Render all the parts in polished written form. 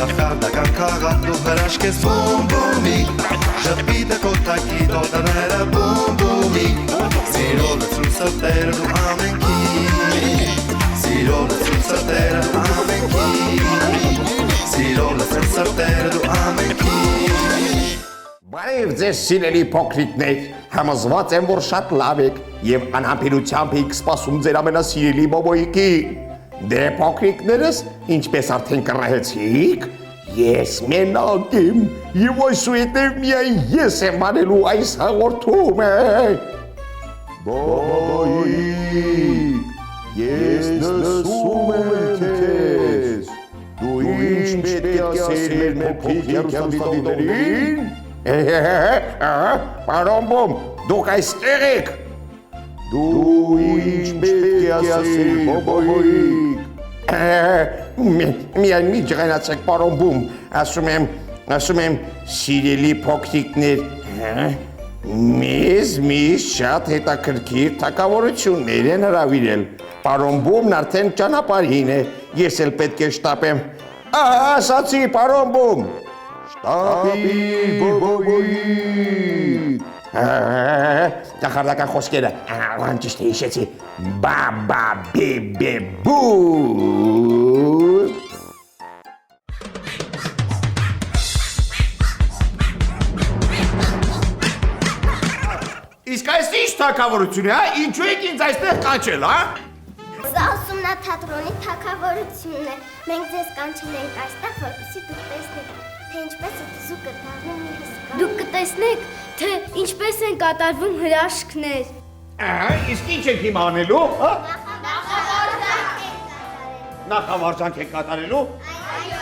Կախարդական քաղաք դու հրաշք ես բում-բումի Ժպիտը կոտակի տոտաները բում-բումի Սիրո լծում սրտերը դու ամենքի Սիրո լծում սրտերը ամենքի Սիրո լծում սրտերը դու ամենքի Բարև ձեզ սիրելի փոքրիկներ, համոզված եմ, որ շատ լավ եք և անհամբերությամբ եք սպասում ձեր ամենասիրելի բոբոյիկին։ Դե փոքրիկներս, ինչպես արդեն կռահեցիք, ես մենակ եմ և այսուհետև միայն ես եմ անելու այս հաղորդումը։ Բոբոյիկ, ես լսում եմ քեզ, դու ինչ պետք է ասել մեր փոքրիկ հեռուստադիտողներին։ Պարոն Բում, դուք այստեղ եք։ Դու ինչ պետք է ասել բոբոյիկ։ Միայն մի ջղայնացեք, պարոն Բում, ասում եմ, սիրելի փոքրիկներ, մեզ շատ հետաքրքիր թագավորություններ են հրավիրել։ Պարոն Բումն արդեն ճանապարհին է, ես էլ պետք է շտապեմ։ Ասացի, պարոն Բում։ Շտապի բոբոյիկ։ Կախարդական խոսքերը, ճիշտ է հիշեցի, բաբա բեբե բու։ Իսկ այս ինչ թագավորություն է, ինչու եք ինձ այստեղ կանչել, Սա ուսումնաթատրոնի թագավորությունն է, մենք ձեզ կանչել ենք այստեղ, որպեսզի դուք տեսնեք, թե ինչպես է դզուկը դառնում մի հսկա։ Դուք կտեսնեք, թե ինչպես են կատարվում հրաշքներ։ Իսկ ինչ եք հիմա անելու, Նախավարժանք ենք կատարելու։ Նախավարժանք եք կատարելու։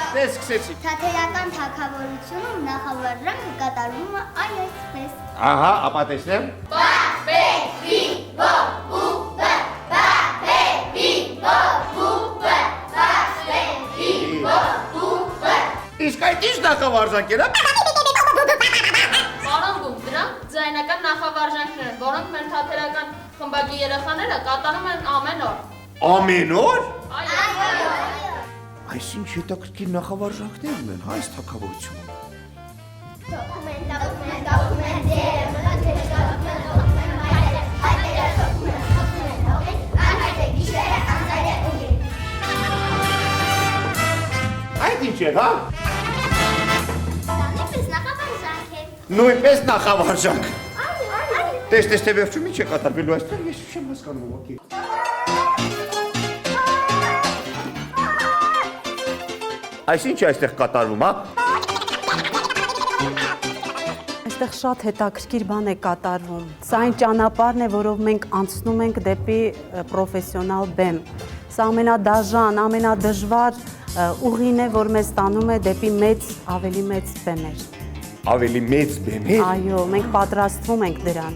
Դե սկսեցի։ Թատերական թագավորությունում նախավարժանքը կատարվում է այսպես։ Ահա, ապա տեսնեմ։ Բա-բե-բի, բո-բու-բը, բա-բե-բի, բո-բու-բը, բա-բե-բի, բո-բու-բը։ Իսկ այդ ինչ նախավարժանքեր է։ Պարոն Բում, դրանք ձայնական նախավարժանքներ են, որոնք մեր թատերական խմբակի երեխաները կատարում են ամեն օր։ Ամեն օր։ Այո։ Այսինչ հետաքրքիր նախավարժանքներ ունեն, այս թագավորությունում։ Այդ ինչ է, հա։ Նույնպես նախավարժանք է։ Նույնպես նախավարժանք։ Այո։ Տես թե վերջում ինչ է կատարվելու այստեղ, ես չեմ հասկանում ուղղակի։ Այսինչ այստեղ կատարվում, հա։ Այստեղ շատ հետաքրքիր բան է կատարվում։ Սա այն ճանապարհն է, որով մենք անցնում ենք դեպի պրոֆեսիոնալ բեմ։ Սա ամենադաժան, ամենադժվար ուղին է, որ մեզ տանում է դեպի ավելի մեծ բեմեր։ Ավելի մեծ բեմեր։ Այո, մենք պատրաստվում ենք դրան։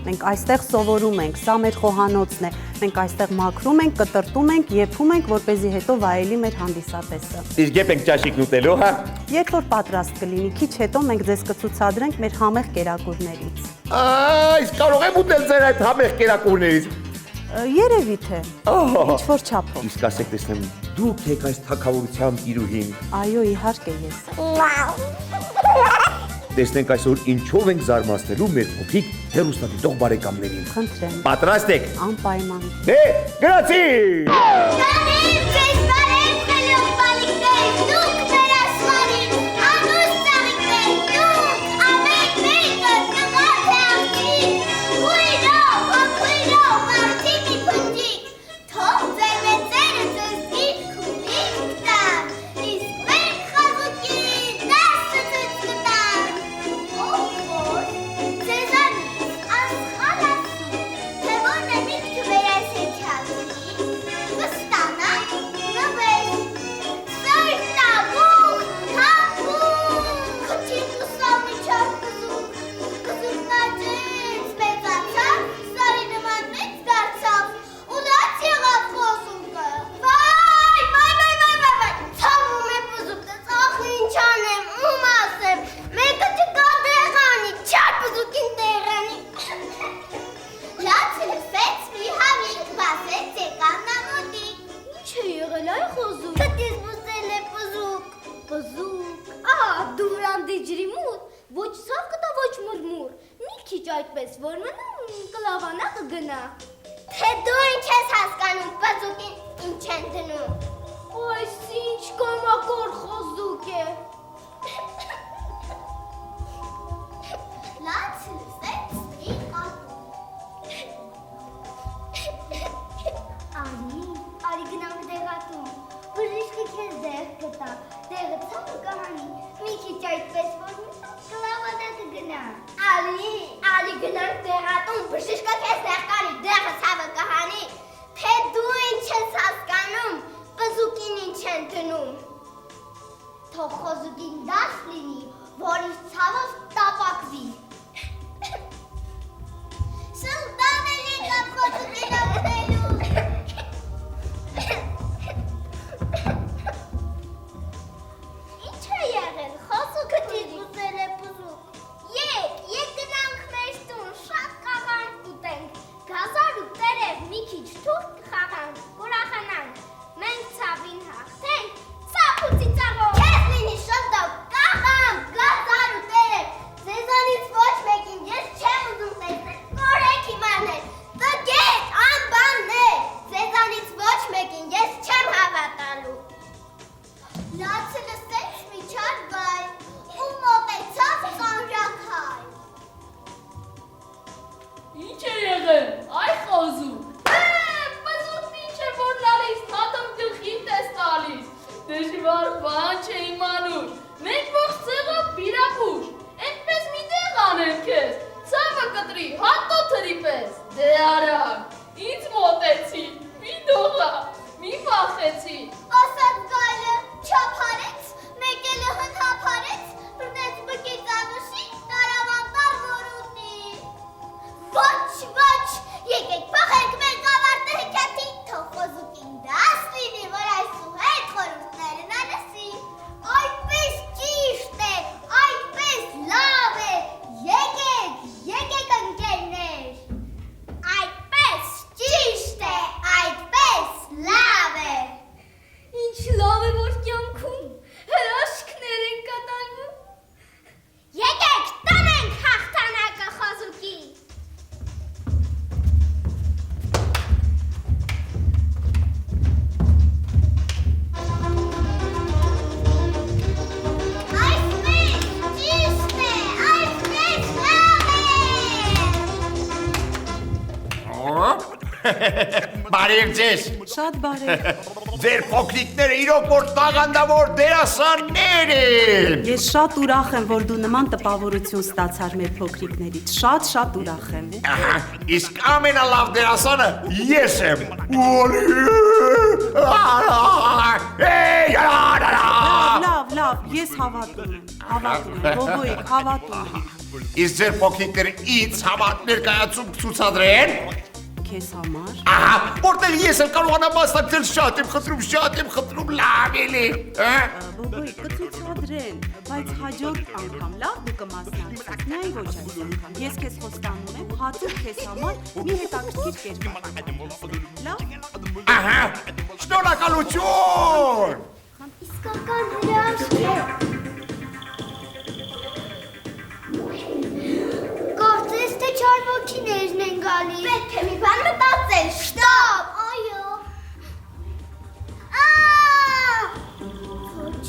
Մենք այստեղ սովորում ենք, սա մեր խոհանոցն է։ Մենք այստեղ մաքրում ենք, կտրտում ենք, եփում ենք, որպեսզի հետո վայելի մեր հանդիսատեսը։ Իսկ երբ ենք ճաշիկ ուտելու, հա։ Երբ որ պատրաստ կլինի, քիչ հետո մենք ձեզ կցուցադրենք մեր համեղ կերակուրներից։ Իսկ կարող եմ ուտել ձեր այդ համեղ կերակուրներից։ Երևի թե։ Ինչ որ չափով։ Իսկ ասեք տեսնեմ, դուք եք այս թագավորության տիրուհին։ Այո, իհարկե ես։ Տեսնենք այսօր ինչով ենք զարմացնելու մեր փոքրիկ հեռուստադիտող բարեկամներին։ Խնդրեմ։ Պատրաստ եք։ Անպայման։ Դե, գրացի։ Բարև ձեզ, բարև խելոք բալիկներ, դուք մեր ասվարին, անուս ծաղիկներ, դուք ամեն մեկը նման թե աղջիկ, ույրով, հոքույրով, արդի մի փնջիկ, թող ձեր մեծերը ձեզ գիրք ու միտք տան, իսկ մենք խաղուկին դասը ձեզ կտան, ով որ ձեզանից ասխալ ասում, թե որն է միտքը մեր այս հեքիաթի, կստանա ջրի մուտ, ոչ ցավ կտա, ոչ մրմուր։ Մի քիչ այդպես, որ մնա կլավանա կգնա։ Թե դու ինչ ես հասկանում, բազուկին ինչ են դնում։ Այս ինչ կամակոր խոզուկ է։ Լաց լսեց կատու։ Արի գնանք դեղատում, բժիշկը քեզ դեղ կտա, դեղը ցավը կհանի, մի քիչ այդպես որ կլավանա կգնա։ Արի գնանք դեղատում, բժիշկը քեզ դեղ կանի, դեղը ցավը կհանի, թե դու ինչ ես հասկանում, բզուկին ինչ են դնում։ Թող խոզուկին դաշ լինի, որ իր ցավով տապակվի։ Սուլտան էլ եկավ խոզուկին օգնելու։ Ինչ է եղել, խոզուկը դիզուզել է բզուկ։ Եկ գնանք մեր տուն, շատ կաղանք ուտենք, գազար ու տերև մի քիչ թուղթ կխաղանք, ուրախանանք, մենք ցավին հաղթենք, ցավ ու ծիծաղով։ Քեզ լինի շնդով, կաղանք, գազար ու տերև, ձեզանից ոչ մեկին ես չեմ ուզում տեսնել, կորեք իմանել, տգետ, անբաններ, ձեզանից ոչ մեկին ես չեմ հավատալու։ Լացը լսեց միջար վայր, ու մոտեցավ ծանրաքայլ։ Ինչ է եղել, այ խոզուկ։ Բզուկն ինչ է որ լալիս, հատով գլխին տես տալիս։ Դժվար բան չէ իմանում, մենք ողջ ցեղով բիրապուշ, էնպես մի տեղ անեմ քեզ, ցավը կտրի, հատո թրի պես, դե արագ, ինձ մոտեցի, մի դողա, մի վախեցի։ Ասած գայլը չափարեց, մեկելը հնհափարեց, բրնեց բկից անուշի, տարավանտար որ ուտի։ Ոչ, եկեք պախենք մենք ավարտը հեքյատի, թող խոզուկին դաս լինի, որ այսուհետ խորհուրդները նա լսի։ Այդպես ճիշտ է, այդպես լավ է, եկեք ընկերներ։ Այդպես ճիշտ է, այդպես լավ է։ Ինչ լավ է, որ կյանքում հրաշքներ են կատարվում։ Եկեք տանենք հաղթանակը խոզուկի։ Այսպես ճիշտ է, այսպես լավ է։ Բարև ձեզ։ Շատ բարև։ Ձեր փոքրիկները իրոք որ տաղանդավոր դերասաններ են։ Ես շատ ուրախ եմ, որ դու նման տպավորություն ստացար մեր փոքրիկներից։ Շատ ուրախ եմ։ Ահա, իսկ ամենալավ դերասանը ես եմ։ Լավ, ես հավատում եմ, բոբոիկ, հավատում եմ։ Իսկ ձեր փոքրիկները ինձ համար ներկայացում կցուցադրեն։ Քեզ համար։ Ահա, որտեղ ես էլ կարողանամ մասնակցել, շատ եմ խնդրում, լավ էլի։ Բոբոիկ, կցուցադրեն, բայց հաջորդ անգամ լավ դու կմասնակցես, միայն ոչ այս անգամ։ Ես քեզ խոստանում եմ, հատուկ քեզ համար մի հետաքրքիր կերպար։ Լավ։ Ահա, շնորհակալություն։ Իսկական հրաշք է։ Կարծես թե չար ոգիներն են գալիս։ Պետք է մի բան մտածել, շտապ, այո։ Ոչ,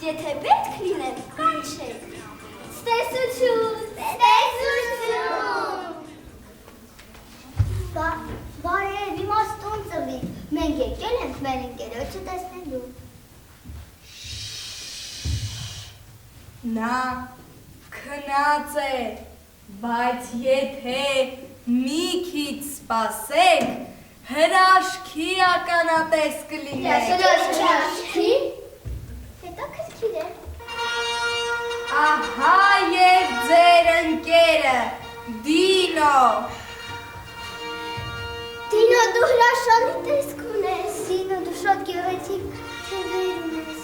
Եթե պետք լիներ, կանչեք։ Տեսություն, տեսություն։ Բարև, իմաստուն ծվի։ Մենք եկել ենք մեր ընկերոջը տեսնելու։ Նա քնած է, բայց եթե մի քիչ սպասեք, հրաշքի ականատես կլինեք։ Հրաշքի։ Հետաքրքիր է։ Ահա եւ ձեր ընկերը, Դինո։ Դինո, դու հրաշալի տեսք ունես։ Դինո, դու շատ գեղեցիկ թևեր ունես։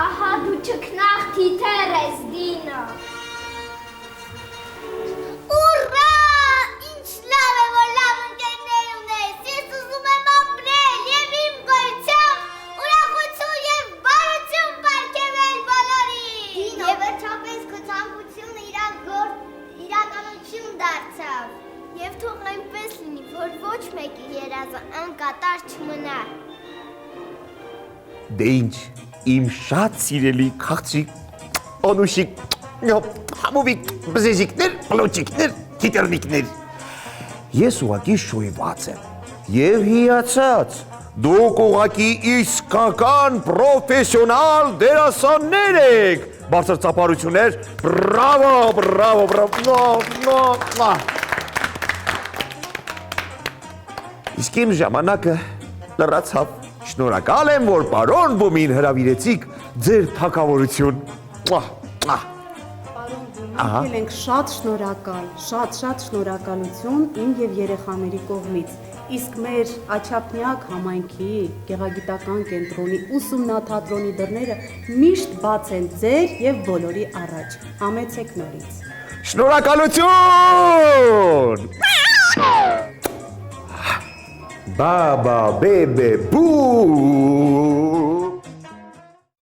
Ահա դու չքնաղ թիթեռ ես, Դինո։ Ուռա! Ինչ լավ է, որ լավ ընկերներ ունես։ Ես ուզում եմ ապրել եւ իմ գոյությամբ ուրախություն եւ բարություն պարգևել բոլորին։ Դինո, վերջապես քո ցանկությունը իրականություն դարձավ։ Եվ թող այնպես լինի, որ ոչ մեկի երազը անկատար չմնա։ Դե ինչ, իմ շատ սիրելի քաղցիկ, անուշիկ, համովիկ, բզեզիկներ, պլոճիկներ, թիտերնիկներ։ Ես ուղղակի շոյված եմ եւ հիացած։ Դուք ուղղակի իսկական պրոֆեսիոնալ դերասաններ եք։ Բարձր ծափարություններ, բրավո, բրավո, բրավո։ Իսկ իմ ժամանակը լրացավ։ Շնորհակալ եմ, որ պարոն Բոմին հրավիրեցիք ձեր թագավորություն։ Պարոն Բոմին, ենք շատ շնորհակալ, շատ շնորհակալություն իմ եւ երեխաների կողմից։ Իսկ մեր Աչափնյակ համայնքի գեղագիտական կենտրոնի ուսումնաթատրոնի դռները միշտ բաց են ձեր եւ բոլորի առաջ։ Համեցեք նորից։ Շնորհակալություն։ Բաբա, բեբե, բու։